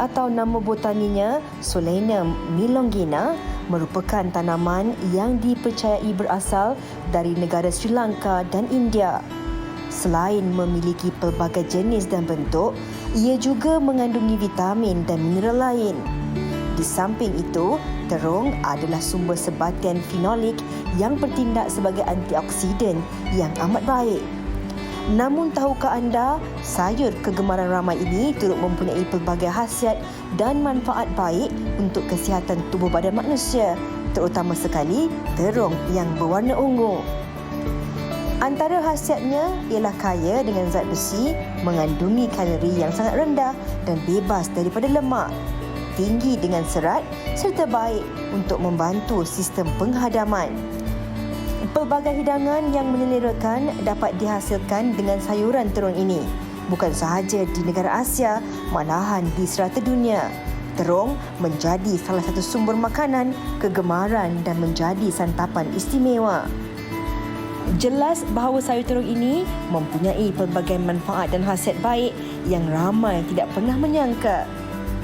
atau nama botaninya Solanum melongena merupakan tanaman yang dipercayai berasal dari negara Sri Lanka dan India. Selain memiliki pelbagai jenis dan bentuk, ia juga mengandungi vitamin dan mineral lain. Di samping itu, terung adalah sumber sebatian fenolik yang bertindak sebagai antioksidan yang amat baik. Namun tahukah anda, sayur kegemaran ramai ini turut mempunyai pelbagai khasiat dan manfaat baik untuk kesihatan tubuh badan manusia, terutama sekali terung yang berwarna ungu. Antara khasiatnya ialah kaya dengan zat besi, mengandungi kalori yang sangat rendah dan bebas daripada lemak, tinggi dengan serat serta baik untuk membantu sistem penghadaman. Pelbagai hidangan yang menelerakan dapat dihasilkan dengan sayuran terung ini. Bukan sahaja di negara Asia, malahan di serata dunia. Terung menjadi salah satu sumber makanan, kegemaran dan menjadi santapan istimewa. Jelas bahawa sayur terung ini mempunyai pelbagai manfaat dan khasiat baik yang ramai tidak pernah menyangka.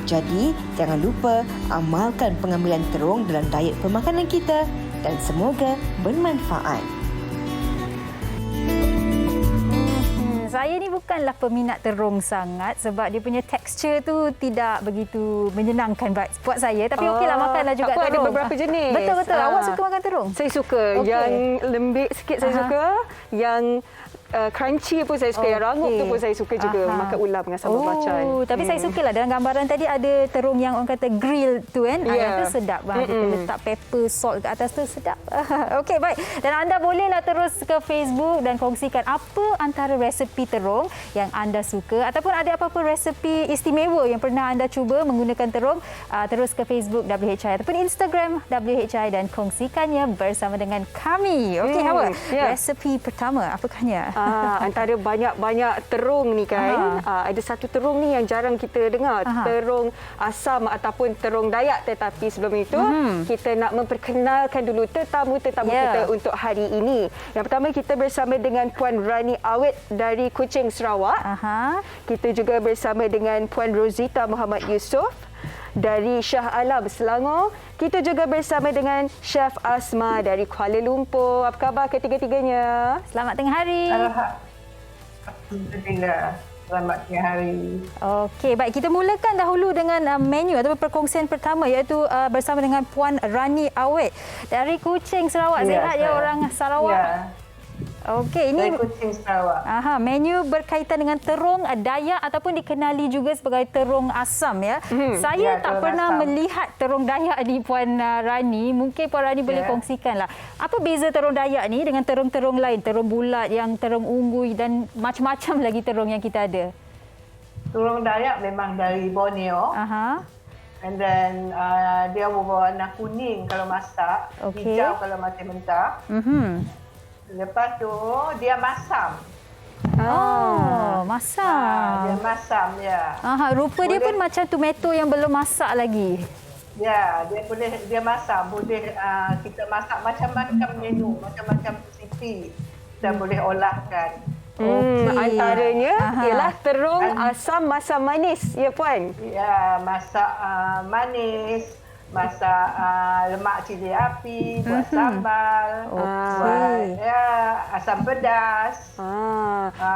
Jadi, jangan lupa amalkan pengambilan terung dalam diet pemakanan kita dan semoga bermanfaat. Saya ni bukanlah peminat terung sangat sebab dia punya tekstur tu tidak begitu menyenangkan buat saya. Tapi okeylah, makanlah juga terung. Ada beberapa jenis. Betul-betul. Awak suka makan terung? Saya suka. Okay. Yang lembik sikit saya suka. Yang crunchy pun saya suka. Yang rangup tu pun saya suka juga. Makan ulam dengan sambal belacan. Tapi saya sukalah dalam gambaran tadi ada terung yang orang kata grill tu kan. Yang tu sedap. Kita letak pepper, salt ke atas tu sedap. Okey, baik. Dan anda bolehlah terus ke Facebook dan kongsikan apa antara resepi terung yang anda suka ataupun ada apa-apa resepi istimewa yang pernah anda cuba menggunakan terung. Terus ke Facebook WHI ataupun Instagram WHI dan kongsikannya bersama dengan kami. Okey, Hawa. Resepi pertama apakahnya? Antara banyak-banyak terung ni kan, ada satu terung ni yang jarang kita dengar, terung asam ataupun terung Dayak. Tetapi sebelum itu, kita nak memperkenalkan dulu tetamu-tetamu kita untuk hari ini. Yang pertama, kita bersama dengan Puan Rani Awit dari Kuching, Sarawak. Kita juga bersama dengan Puan Rosita Muhammad Yusof dari Shah Alam, Selangor. Kita juga bersama dengan Chef Asma dari Kuala Lumpur. Apa khabar ketiga-tiganya? Selamat tengah hari. Alhamdulillah. Selamat tengah hari. Okey, baik. Kita mulakan dahulu dengan menu atau perkongsian pertama iaitu bersama dengan Puan Rani Awit dari Kuching, Sarawak. Sihat ya orang Sarawak? Ya. Okey, ini Kuching, Sarawak. Menu berkaitan dengan terung Dayak ataupun dikenali juga sebagai terung asam ya. Saya tak pernah melihat terung Dayak ni, Puan Rani. Mungkin Puan Rani boleh kongsikanlah. Apa beza terung Dayak ni dengan terung-terung lain, terung bulat, yang terung ungu dan macam-macam lagi terung yang kita ada? Terung Dayak memang dari Borneo. And then dia berwarna kuning kalau masak, hijau kalau masih mentah. Lepas tu dia masam. Masam. Dia masam ya. Rupa dia pun macam tomato yang belum masak lagi. Ya, dia masam. Boleh kita masak macam-macam menu, macam-macam resipi kita boleh olahkan. Antaranya ialah terung asam masam manis, ya Puan? Ya, masak manis, masak lemak cili api, buat sambal, buat asam pedas,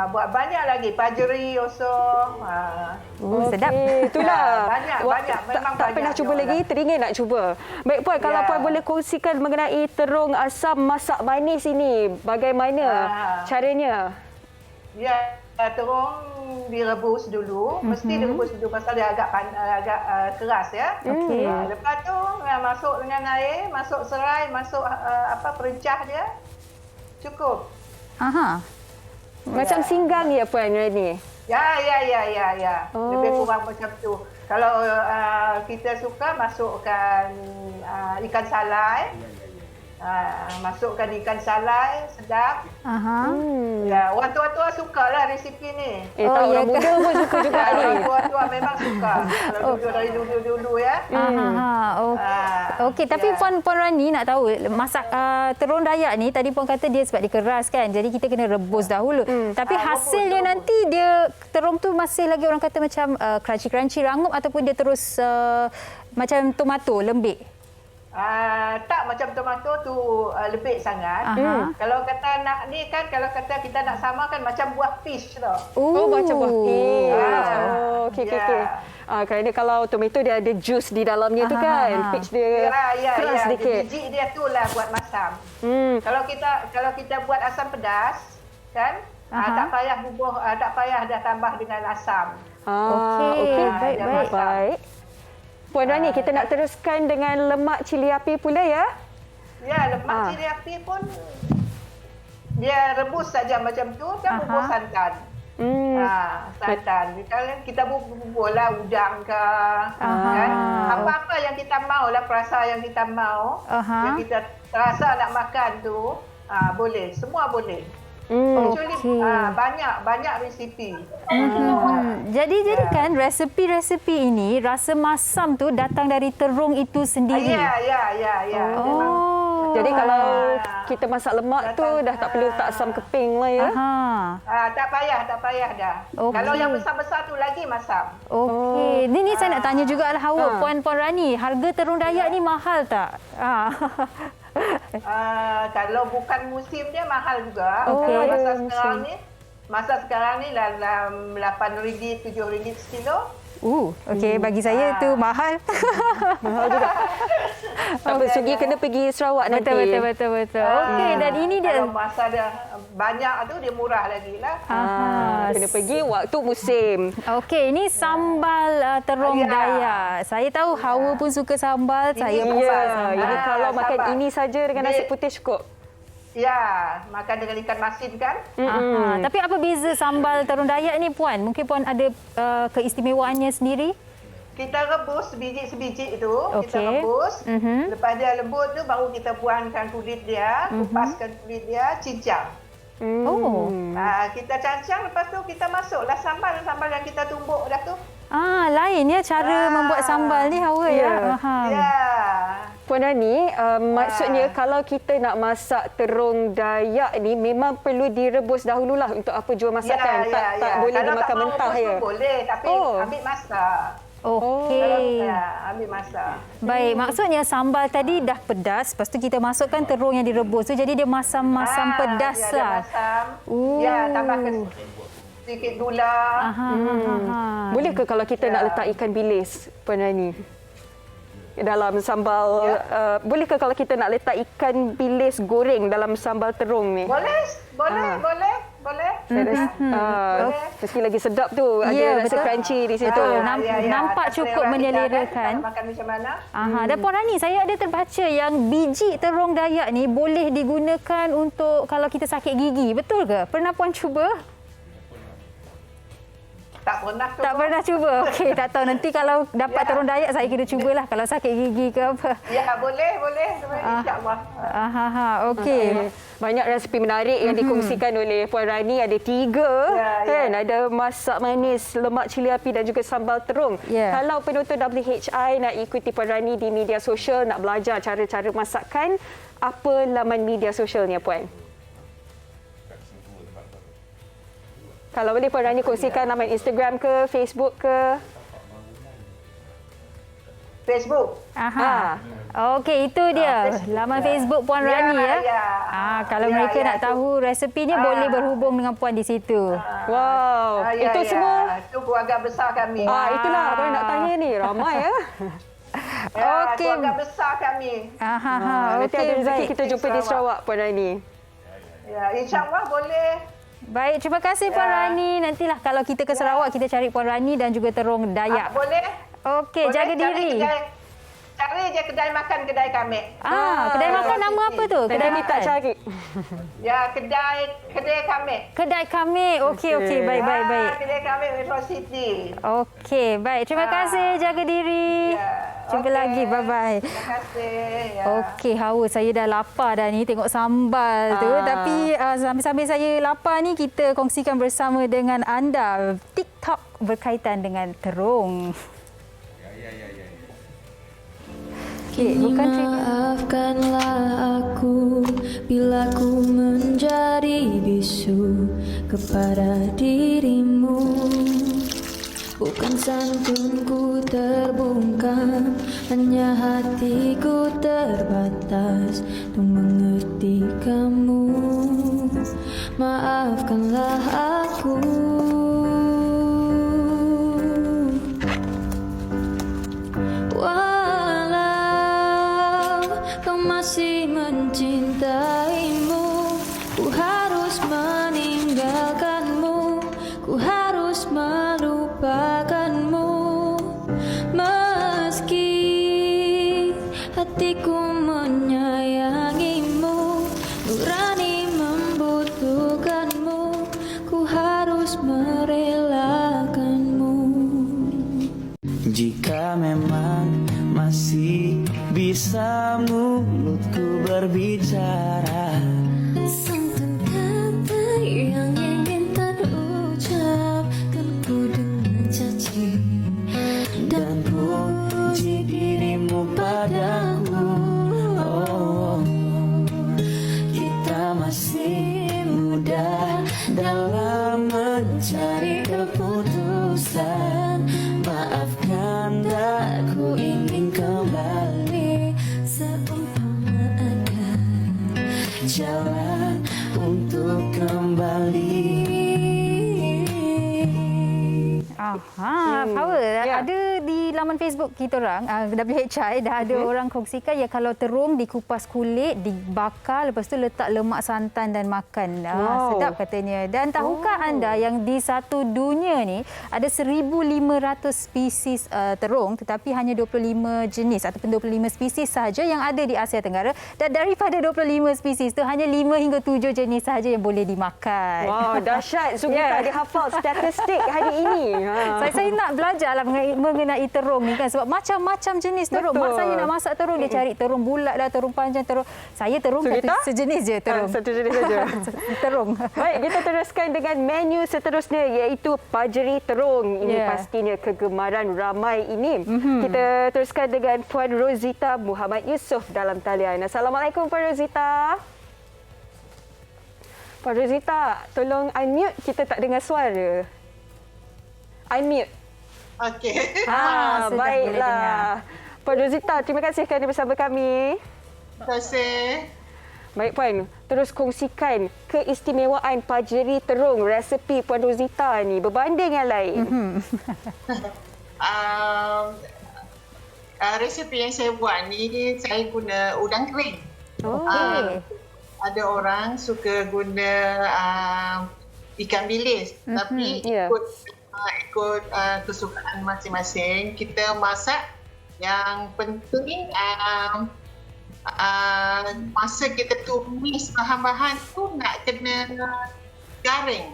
buat banyak lagi, pajeri also. Sedap. Itulah. Banyak. Memang tak pernah cuba lagi, teringin nak cuba. Baik Puan, kalau Puan boleh kongsikan mengenai terung asam masak manis ini, bagaimana caranya? Ya, terung direbus dulu. Mesti direbus dulu pasal dia agak keras ya. Lepas tu masuk dengan air, masuk serai, masuk perencah dia. Cukup. Macam singgang ya Puan Rani? Ya. Lebih kurang macam tu. Kalau kita suka masukkan ikan salai. Masukkan ikan salai, sedap. Aha. Ya, orang tua-tua sukalah resipi ni. Tak, ya orang muda pun suka juga ni. Orang tua-tua memang suka. Kalau dari dulu-dulu ya. Okey, tapi Puan Rani nak tahu masak terung Dayak ni tadi Puan kata dia sebab dia keras kan. Jadi kita kena rebus dahulu. Tapi hasilnya nanti dia terung tu masih lagi orang kata macam crunchy rangup ataupun dia terus macam tomato lembik. Tak macam tomato tu lebih sangat. Kalau kata nak ni kan, kalau kata kita nak samakan macam buah peach tau. Oh, macam buah peach. Okey. Kerana kalau tomato dia ada jus di dalamnya tu kan. Peach dia keras sedikit. Biji dia tu lah buat masam. Kalau kita buat asam pedas kan, tak payah bubuh, tak payah dah tambah dengan asam. Okey, baik. Puan Rani, kita nak teruskan dengan lemak cili api pula ya? Ya, lemak cili api pun dia rebus saja macam tu, dan bubur santan. Santan. Kalau kita buburlah udang ke, kan? Apa-apa yang kita mau lah, perasa yang kita mau, yang kita terasa nak makan tu, boleh, semua boleh. Actually, banyak resipi. Jadi kan resepi-resepi ini rasa masam tu datang dari terung itu sendiri. Ya. Jadi kalau kita masak lemak tu dah tak perlu letak asam keping lah ya. Tak payah dah. Kalau yang besar-besar tu lagi masam. Okey. Ni saya nak tanya juga lah Hawa, Puan Rani, harga terung Dayak ni mahal tak? Kalau bukan musim dia mahal juga. Kalau masa sekarang ni dalam RM8, RM7 sekilo. Okey, bagi saya tu mahal. Mahal juga. Tapi Sugi kena pergi Sarawak nanti. Betul. Okey, dan ini dia kalau masa dia banyak tu dia murah lagi lah. Kena pergi waktu musim. Okey, ini sambal terung Dayak. Saya tahu Hawa pun suka sambal, saya pun suka sambal. Jadi kalau makan sambal. ini saja dengan nasi putih cukup. Ya, makan dengan ikan masin kan. Tapi apa beza sambal terung Dayak ni Puan? Mungkin Puan ada keistimewaannya sendiri? Kita rebus sebiji-sebiji itu, kita Okey. rebus. Lepas dia lembut tu baru kita buangkan kulit dia, kupaskan kulit dia, cincang. Kita cancang, lepas tu kita masuklah sambal yang kita tumbuk dah tu. Lain ya cara membuat sambal ni Hawa ya. Ya. Puan Rani, maksudnya kalau kita nak masak terung Dayak ni memang perlu direbus dahululah untuk apa jua masakan. Tak boleh kalau dimakan mentah ya. Boleh, tapi ambil masak. Okey. Ambil masak. Baik, maksudnya sambal tadi dah pedas, lepas tu kita masukkan terung yang direbus tu jadi dia masam-masam pedas ya, lah. Dia masam. Ya, tambahkan sedikit gula. Boleh ke kalau kita nak letak ikan bilis, Puan Rani? Dalam sambal, boleh ke kalau kita nak letak ikan bilis goreng dalam sambal terung ni? Boleh. Mesti lagi sedap tu. Ya, Ada rasa betul. crunchy di situ. Nampak cukup menyelerakan. Makan macam mana? Dan Puan Rani, saya ada terbaca yang biji terung Dayak ni boleh digunakan untuk kalau kita sakit gigi. Betul ke? Pernah Puan cuba? Tak pernah tu. Tak pernah cuba. Okey, tak tahu nanti kalau dapat terung Dayak saya kena cubalah kalau sakit gigi ke apa. Ya, boleh. InsyaAllah. Okey. Banyak resipi menarik yang dikongsikan oleh Puan Rani. Ada 3 kan. Ada masak manis, lemak cili api dan juga sambal terung. Kalau penonton WHI nak ikuti Puan Rani di media sosial, nak belajar cara-cara masakan, apa laman media sosialnya Puan? Kalau boleh Puan Rani kongsikan laman Instagram ke, Facebook ke? Facebook. Okey, itu dia. Laman Facebook Puan Rani ya. Kalau mereka nak tahu resepinya boleh berhubung dengan Puan di situ. Wow. Itu semua. Itu keluarga besar kami. Itulah apa yang nak tanya ni. Ramai ya. Okey. Keluarga besar kami. Nanti ada rezeki kita jumpa di Sarawak Puan Rani. Ya, insya-Allah boleh. Baik, terima kasih Puan Rani. Nantilah kalau kita ke Sarawak kita cari Puan Rani dan juga terung Dayak. Boleh. Okey, jaga diri. Cari je kedai makan kedai kami. Kedai makan nama apa tu? Kedai Ni tak makan. cari. Ya, kedai kami. Kedai kami. Okey, baik. Kedai kami Metro City. Okey, baik. Terima kasih. Jaga diri. Ya. Jumpa lagi. Bye-bye. Terima kasih. Ya. Okey, haus. Saya dah lapar dah ni tengok sambal tu. Tapi sambil-sambil saya lapar ni, kita kongsikan bersama dengan anda TikTok berkaitan dengan terung. Okey, bukan maafkanlah aku bila ku menjadi bisu kepada dirimu. Bukan santunku terbungkam, hanya hatiku terbatas untuk mengerti kamu. Maafkanlah aku. Walau kau masih mencintaimu, ku harus meninggalkanmu, ku harus melupakanmu. Meski hatiku menyayangimu, nurani membutuhkanmu, ku harus merelakanmu. Jika memang masih bisa mulutku berbicara, Santun kata yang ingin terucapkan ku dengan caci dan puji dirimu padaku. Oh, kita masih muda dalam mencari keputusan. Maafkan aku ingin kembali, seumpama ada jalan untuk kembali. power. Ada di laman Facebook kita orang, WHI, dah ada orang kongsikan ya kalau terung dikupas kulit, dibakar, lepas tu letak lemak santan dan makan. Sedap katanya. Dan tahukah anda yang di satu dunia ni ada 1,500 spesies terung, tetapi hanya 25 jenis ataupun 25 spesies sahaja yang ada di Asia Tenggara, dan daripada 25 spesies tu hanya 5 hingga 7 jenis sahaja yang boleh dimakan. Wow, dahsyat. Sugita dia hafal statistik hari ini. Saya nak belajarlah mengenai terung ni kan, sebab macam-macam jenis terung. Betul. Mak saya nak masak terung, dia cari terung bulat lah, terung panjang, terung. Saya terung sejenis je terung. Satu jenis saja. Terung. Baik, kita teruskan dengan menu seterusnya iaitu pajeri terung. Ini pastinya kegemaran ramai ini. Kita teruskan dengan Puan Rozita Muhammad Yusof dalam talian. Assalamualaikum Puan Rozita. Puan Rozita, tolong unmute, kita tak dengar suara. Unmute. Okey. Baiklah. Puan Rozita, terima kasih kerana bersama kami. Terima kasih. Baik Puan, terus kongsikan keistimewaan pajeri terung resepi Puan Rozita ni berbanding yang lain. Resepi yang saya buat ni, saya guna udang kering. Ada orang suka guna ikan bilis, tapi ikut kesukaan masing-masing. Kita masak, yang penting masa kita tumis bahan-bahan tu nak kena garing.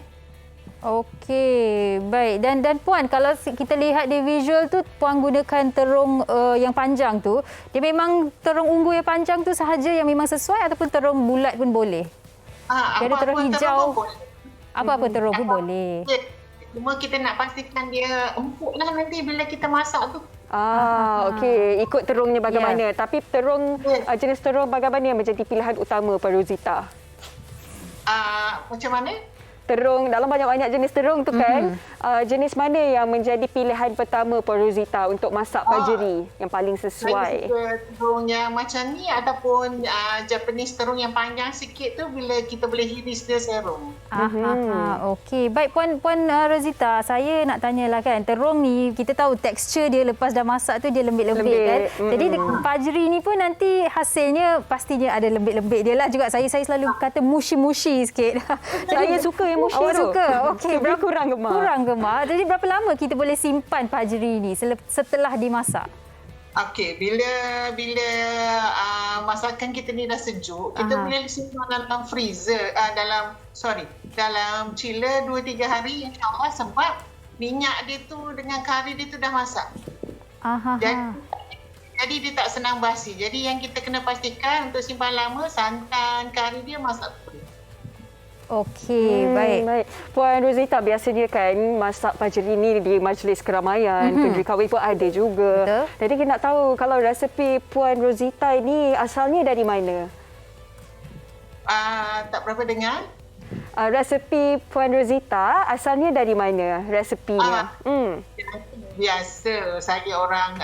Okey, baik. Dan Puan, kalau kita lihat di visual tu, Puan gunakan terung yang panjang tu, dia memang terung ungu yang panjang tu sahaja yang memang sesuai ataupun terung bulat pun boleh? Dia ada terung hijau. Apa-apa terung pun boleh. Cuma kita nak pastikan dia empuk lah nanti bila kita masak tu. Okey. Ikut terungnya bagaimana. Tapi terung, jenis terung bagaimana yang menjadi pilihan utama Puan Rozita? Macam mana? Terung, dalam banyak-banyak jenis terung tu kan, jenis mana yang menjadi pilihan pertama Puan Rozita untuk masak pajeri yang paling sesuai? Saya suka terung yang macam ni ataupun Japanese terung yang panjang sikit tu bila kita boleh hiris dia serum. Okey, baik Puan Rozita, saya nak tanyalah kan, terung ni kita tahu tekstur dia lepas dah masak tu dia lembik-lembik kan. Jadi pajeri ni pun nanti hasilnya pastinya ada lembik-lembik dia lah juga. Saya selalu kata mushy-mushy sikit. Saya suka yang mushy tu. Suka. Okey, Tapi kurang gemar. Kurang gemar. Jadi berapa lama kita boleh simpan pajeri ni setelah dimasak? Okey, bila masakan kita ni dah sejuk, kita boleh simpan dalam freezer, dalam chiller 2-3 hari insya-Allah, sebab minyak dia tu dengan kari dia tu dah masak. Dan jadi dia tak senang basi. Jadi yang kita kena pastikan untuk simpan lama, santan, kari dia masak betul. Okey, baik. Puan Rosita, biasanya kan masak pajeri ni di majlis keramaian, kenduri kahwin pun ada juga. Betul. Jadi kita nak tahu kalau resepi Puan Rosita ini asalnya dari mana? Tak berapa dengar. Resepi Puan Rosita asalnya dari mana resepinya? Biasa saya orang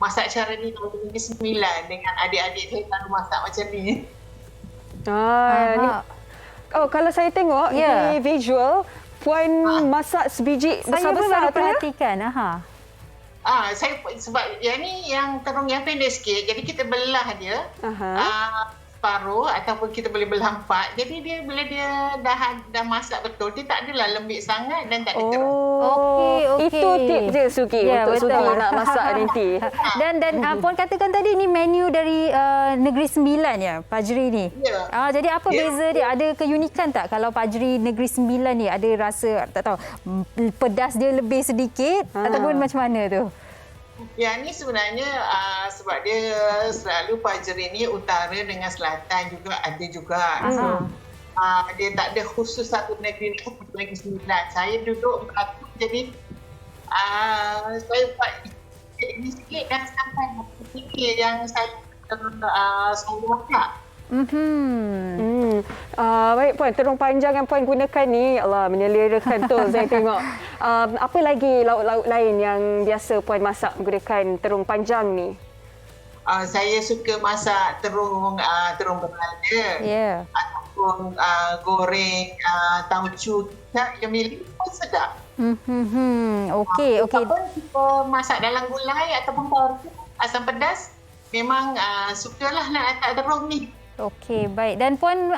masak cara ni tahun 2009 dengan adik-adik saya selalu masak macam ni. Ni. Oh, kalau saya tengok di visual, Puan masak sebiji Saya pun besar-besar baru tu ya? perhatikan. Saya sebab yang ni yang terung yang pendek sikit, jadi kita belah dia separuh ataupun kita boleh belah 4. Jadi dia bila dia dah masak betul, dia tak adalah lembik sangat dan tak ada terung. Okey. Itu tip je Sugi untuk Sugi nak masak nanti. Dan Puan katakan tadi ni menu dari Negeri Sembilan ya, Pajeri ni. Ya. Jadi apa beza dia? Ada keunikan tak kalau Pajeri Negeri Sembilan ni ada rasa tak tahu pedas dia lebih sedikit ataupun macam mana tu? Yang ni sebenarnya sebab dia selalu Pajeri ni utara dengan selatan juga ada juga. So, dia tak ada khusus satu negeri sembilan. Saya duduk berlaku jadi saya buat ini sikit dan sampai fikir yang saya masak. Baik Puan, terung panjang yang Puan gunakan ni, Allah menyelerakan tu saya tengok. Apa lagi lauk-lauk lain yang biasa Puan masak menggunakan terung panjang ni? Saya suka masak terung berlada. Ataupun goreng tauco yang milik pun sedap. Okey. Ataupun kita masak dalam gulai ataupun asam pedas, memang sukalah nak letak terung ni. Okey, baik. Dan Puan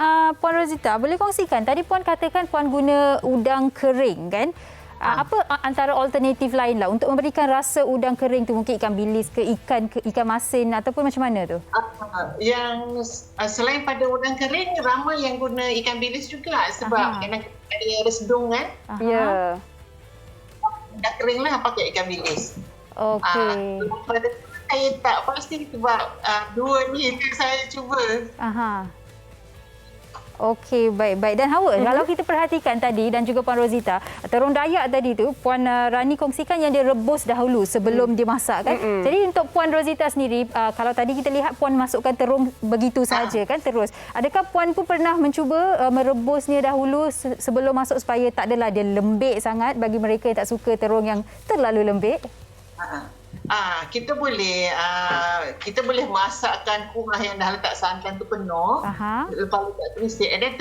Rosita, boleh kongsikan tadi Puan katakan Puan guna udang kering kan? Apa antara alternatif lain lah untuk memberikan rasa udang kering tu, mungkin ikan bilis ke ikan masin ataupun macam mana tu? Yang selain pada udang kering, ramai yang guna ikan bilis juga sebab kena ada resedung kan. Ya. Udang kering lah pakai ikan bilis. Okey. Saya tak pasti sebab dua ni itu saya cuba. Okey, baik. Dan Hawa, kalau kita perhatikan tadi dan juga Puan Rosita, terung Dayak tadi tu Puan Rani kongsikan yang dia rebus dahulu sebelum dimasak kan. Jadi untuk Puan Rosita sendiri, kalau tadi kita lihat Puan masukkan terung begitu saja kan terus. Adakah Puan pun pernah mencuba merebusnya dahulu sebelum masuk supaya tak adalah dia lembik sangat bagi mereka yang tak suka terung yang terlalu lembik? Kita boleh masakkan kuah yang dah letak santan tu penuh. Lepas letak krisip. Dan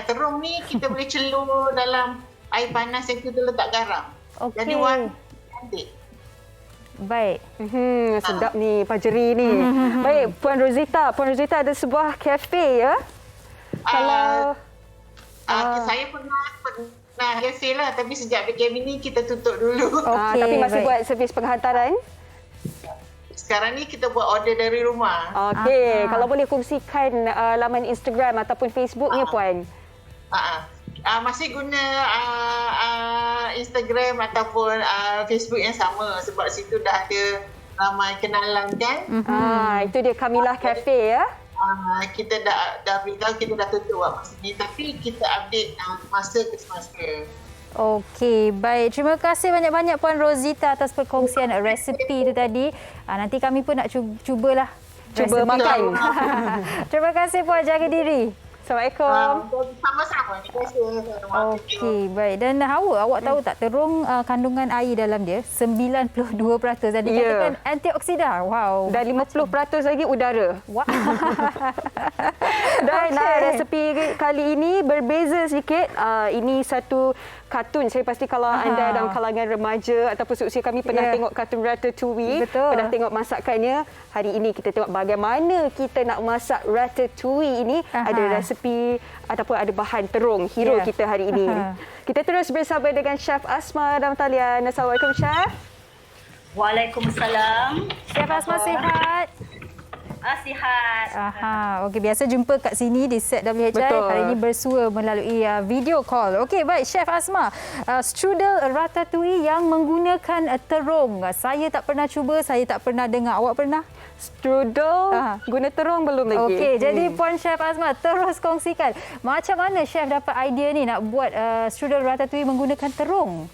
terung ni kita boleh celur dalam air panas yang kita letak garam. Jadi warna cantik. Baik. Sedap ni Pajeri ni. Baik, Puan Rosita ada sebuah kafe ya? Saya pernah kafe lah, tapi sejak PKP ni kita tutup dulu. Tapi masih buat servis penghantaran? Sekarang ni kita buat order dari rumah. Okey, kalau boleh kongsikan laman Instagram ataupun Facebooknya Puan. Masih guna Instagram ataupun Facebook yang sama sebab situ dah ada ramai kenalan kan. Itu dia Kamilah Cafe ya. Kita dah beritahu kita dah tutup masa ni, tapi kita update masa ke semasa. Okey, baik. Terima kasih banyak-banyak Puan Rosita atas perkongsian resepi itu tadi. Nanti kami pun nak cubalah. Cuba makan. Terima kasih Puan, jaga diri. Assalamualaikum. Sama-sama. Terima kasih. Okey, baik. Dan Hawa, awak tahu tak terung kandungan air dalam dia 92%. Dan dikatakan antioksidan. Wow. Dan 50% lagi udara. Wow. Dan resepi kali ini berbeza sikit. Ini satu kartun. Saya pasti kalau anda dalam kalangan remaja ataupun seusia kami pernah tengok kartun Ratatouille. Betul. Pernah tengok masakannya. Hari ini kita tengok bagaimana kita nak masak Ratatouille ini. Ada resepi ataupun ada bahan terung hero kita hari ini. Kita terus bersama dengan Chef Asma dan Talian. Assalamualaikum Chef. Waalaikumsalam. Chef Asma sihat? Sihat. Okey, biasa jumpa kat sini di set WHI. Betul. Hari ini bersua melalui video call. Okey, baik Chef Asma. Strudel ratatouille yang menggunakan terung. Saya tak pernah cuba, saya tak pernah dengar. Awak pernah? Strudel guna terung belum lagi. Okey, jadi Puan Chef Asma terus kongsikan macam mana chef dapat idea ni nak buat strudel ratatouille menggunakan terung?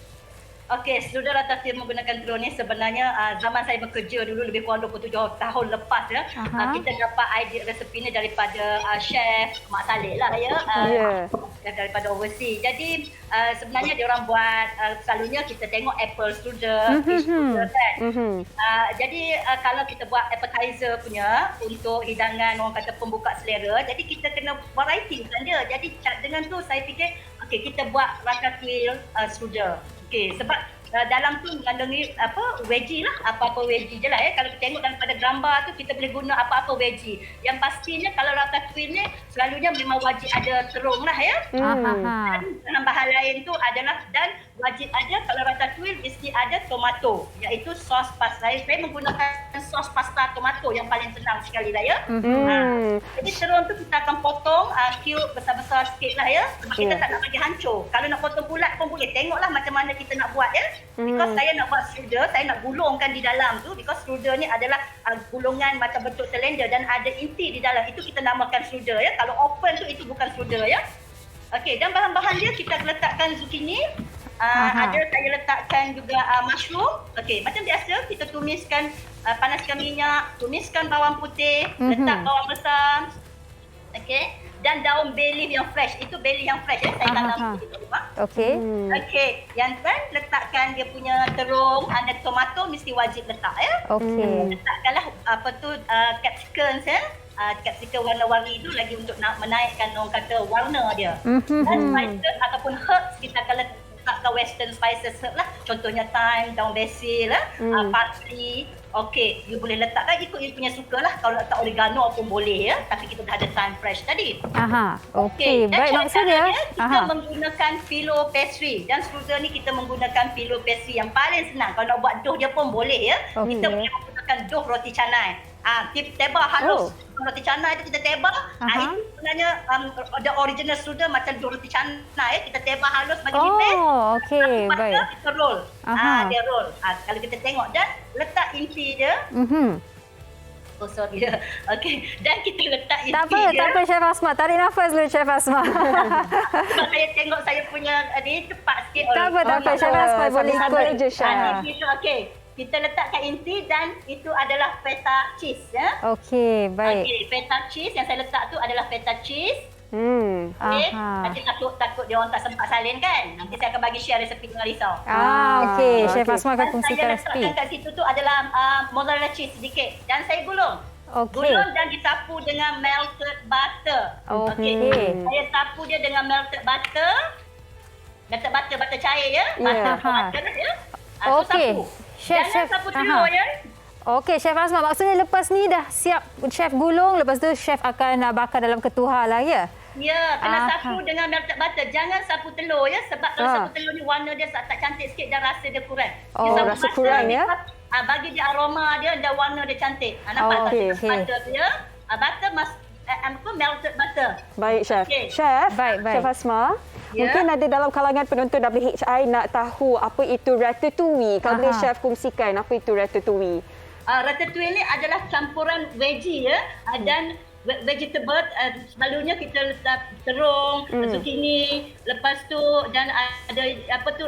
Okey, strudel ratatouille menggunakan terung ni sebenarnya zaman saya bekerja dulu lebih kurang 27 tahun lepas ya. Kita dapat idea resepi ni daripada chef Mak Saleh lah ya. Daripada overseas. Jadi sebenarnya dia orang buat selalunya kita tengok apple strudel, fish strudel kan. Jadi kalau kita buat appetizer punya untuk hidangan orang kata pembuka selera, jadi kita kena variety kan dia. Jadi dengan tu saya fikir okey kita buat ratatouille strudel. Okey, sebab dalam tu mengandungi veggie lah, apa-apa veggie je lah ya. Kalau kita tengok daripada gambar tu kita boleh guna apa-apa veggie. Yang pastinya kalau ratatouille ni selalunya memang wajib ada terung lah ya. Dan penambahan lain tu adalah dan wajib ada kalau ratatouille mesti ada tomato, iaitu sos pasta. Saya menggunakan sos pasta tomato yang paling senang sekali lah ya. Jadi terung tu kita akan potong cube besar-besar sikit lah ya. Sebab kita tak nak bagi hancur. Kalau nak potong bulat pun boleh. Tengoklah macam mana kita nak buat ya. Because saya nak buat strudel, saya nak gulungkan di dalam tu. Because strudel ni adalah gulungan macam bentuk selender dan ada inti di dalam. Itu kita namakan strudel ya. Kalau open tu itu bukan strudel ya. Okey, dan bahan-bahan dia kita letakkan zucchini. Ada saya letakkan juga mushroom. Okey, macam biasa kita tumiskan, panaskan minyak, tumiskan bawang putih, letak bawang besar. Okey, dan daun bay leaf yang fresh. Itu bay leaf yang fresh ya. Saya tanam di rumah. Okey. Okey, yang kan letakkan dia punya terung, ada tomato mesti wajib letak ya. Okey. Letakkanlah capsicum ya. Capsicum warna-warni itu lagi untuk nak menaikkan orang kata warna dia. Dan spices ataupun herbs kita akan letakkan western spices herb lah. Contohnya thyme, daun basil, parsley. Okey, you boleh letakkan ikut you punya suka lah. Kalau letak oregano pun boleh ya. Tapi kita dah ada thyme fresh tadi. Okey, baik maksudnya kita menggunakan phyllo pastry. Dan strudel ni kita menggunakan phyllo pastry yang paling senang. Kalau nak buat dough dia pun boleh ya. Kita boleh menggunakan dough roti canai. Tebal halus. Roti canai itu kita tebal. Itu sebenarnya the original strudel macam dough roti canai. Kita tebal halus bagi nipis. Okey, baik. Kita roll. Dia roll. Kalau kita tengok dan letak inti dia. Oh sorry. Okey, dan kita letak inti dia. Tak apa Chef Asma. Tarik nafas dulu Chef Asma. Sebab saya tengok saya punya ni cepat sikit. Tak apa Chef Asma boleh ikut je Chef. Okey. Kita letakkan inti dan itu adalah feta cheese ya. Okey, baik. Okey, feta cheese yang saya letak tu adalah feta cheese. Okey. Nanti takut dia orang tak sempat salin kan. Nanti saya akan bagi share resepi dengan risau. Okey, Chef Asma akan kongsikan Saya resepi. letakkan kat situ tu adalah mozzarella cheese sedikit dan saya gulung. Okey. Gulung dan disapu dengan melted butter. Okey. Saya sapu dia dengan melted butter. Melted butter cair ya. Butter ya. Okey. Jangan sapu telur ya. Okey, Chef Asma. Maksudnya lepas ni dah siap Chef gulung. Lepas tu Chef akan bakar dalam ketuhar lah ya? Ya, kena sapu dengan melted butter. Jangan sapu telur ya. Sebab kalau sapu telur ni warna dia tak cantik sikit dan rasa dia kurang. Rasa kurang ya? Bagi dia aroma dia dan warna dia cantik. Nampak tak? Butter tu ya. Butter melted butter. Baik Chef. Chef, Chef Asma. Mungkin ada dalam kalangan penonton WHI nak tahu apa itu ratatouille. Kalau boleh Chef kongsikan apa itu ratatouille. Ratatouille ni adalah campuran veggie ya. Dan vegetable selalunya kita letak terung, zucchini, lepas tu dan ada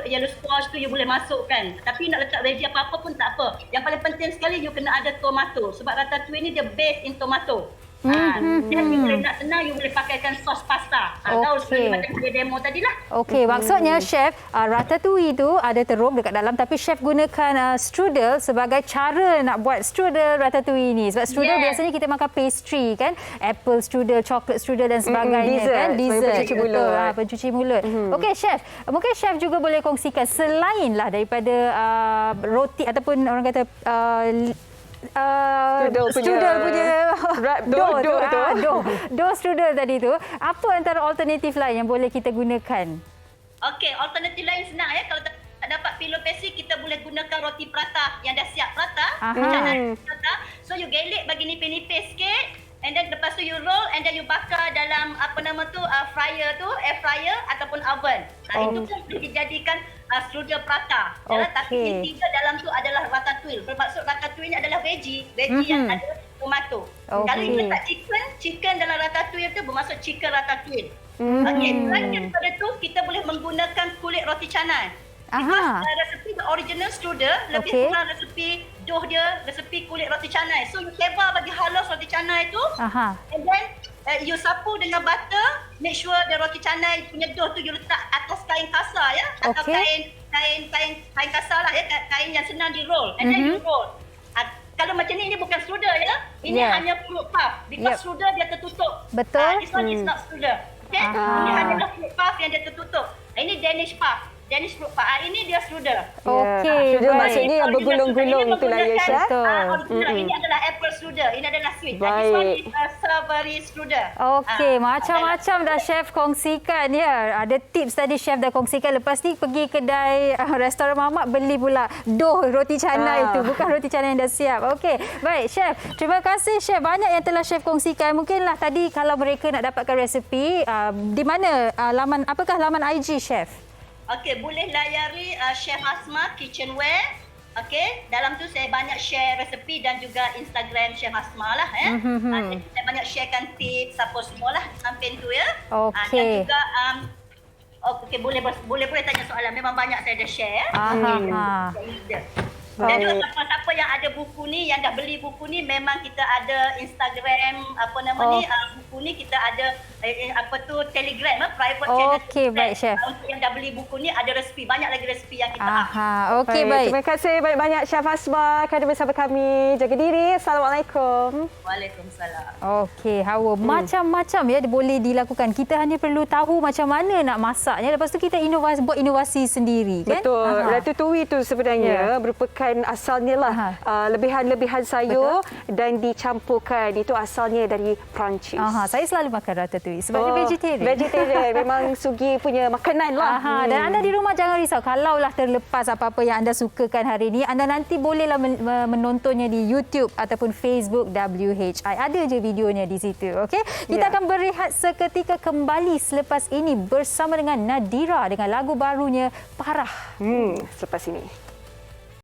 yellow squash tu you boleh masukkan. Tapi nak letak veggie apa-apa pun tak apa. Yang paling penting sekali you kena ada tomato sebab ratatouille ni dia based in tomato. Dan you boleh nak senang, you boleh pakaikan sos pasta. Tahu seperti macam dia demo tadi lah. Okey, maksudnya Chef, ratatouille tu ada terung dekat dalam tapi Chef gunakan strudel sebagai cara nak buat strudel ratatouille ni. Sebab strudel biasanya kita makan pastry kan, apple strudel, chocolate strudel dan sebagainya kan, dessert. Pencuci mulut. Pencuci mulut. Okey Chef, mungkin Chef juga boleh kongsikan selainlah daripada roti ataupun orang kata strudel punya dough strudel tadi tu, apa antara alternatif lain yang boleh kita gunakan? Okey, alternatif lain senang ya. Kalau tak dapat phyllo pastry, kita boleh boleh gunakan roti prata yang dah siap prata. Prata. So you gelek bagi nipis-nipis sikit. And then lepas tu you roll and then you bakar dalam fryer tu, air fryer ataupun oven. Itu pun boleh dijadikan strudel prata. Tapi intinya dalam tu adalah ratatouille. Bermaksud ratatouille ni adalah veggie yang ada tomato. Kalau you letak chicken dalam ratatouille tu bermaksud chicken ratatouille. Okey, selain daripada tu kita boleh menggunakan kulit roti canai. Because resepi the original strudel lebih kurang resepi dough dia, resepi kulit roti canai. So you sebar bagi halus roti canai tu. And then you sapu dengan butter, make sure the roti canai punya dough tu you letak atas kain kasar ya, atau kain kasar lah ya, kain yang senang di roll. And then you roll. Kalau macam ni bukan strudel ya. Ini hanya fruit puff. Because strudel dia tertutup. Betul. This one is not strudel. Okay? Ini hanyalah fruit puff yang dia tertutup. Ini Danish puff. Danish fruit puff. Ini dia strudel. Okey. Strudel maksudnya yang bergulung-gulung itulah ya, Chef. Ini adalah apple strudel. Ini adalah sweet. This one is strawberry strudel. Okey, macam-macam dah Chef kongsikan ya. Ada tips tadi Chef dah kongsikan. Lepas ni pergi kedai restoran mamak beli pula dough roti canai itu, bukan roti canai yang dah siap. Okey, baik Chef. Terima kasih Chef. Banyak yang telah Chef kongsikan. Mungkinlah tadi kalau mereka nak dapatkan resepi, di mana apakah laman IG Chef? Okey, boleh layari Chef Hasma Kitchenware. Okey, dalam tu saya banyak share resepi dan juga Instagram Chef Hasma lah ya. Saya banyak sharekan tips apa semualah samping tu ya. Dan juga boleh tanya soalan. Memang banyak saya dah share. Dan juga siapa-siapa yang ada buku ni, yang dah beli buku ni, memang kita ada Instagram buku ni kita ada Telegram, private channel. Okey, baik Chef. Untuk yang dah beli buku ni ada resepi, banyak lagi resepi yang kita Okey, baik. Terima kasih banyak-banyak Chef Hasma kerana bersama kami. Jaga diri. Assalamualaikum. Waalaikumsalam. Okey, Hawa. Macam-macam ya boleh dilakukan. Kita hanya perlu tahu macam mana nak masaknya. Lepas tu kita buat inovasi sendiri kan? Betul. Ratatouille tu sebenarnya merupakan asalnya lah lebihan-lebihan sayur dan dicampurkan. Itu asalnya dari Perancis. Saya selalu makan ratatouille sebab dia vegetarian. Vegetarian. Memang Sugi punya makanan lah. Dan anda di rumah jangan risau. Kalaulah terlepas apa-apa yang anda sukakan hari ini, anda nanti bolehlah menontonnya di YouTube ataupun Facebook WHI. Ada je videonya di situ. Okey? Kita akan berehat seketika, kembali selepas ini bersama dengan Nadira dengan lagu barunya Parah. Selepas ini.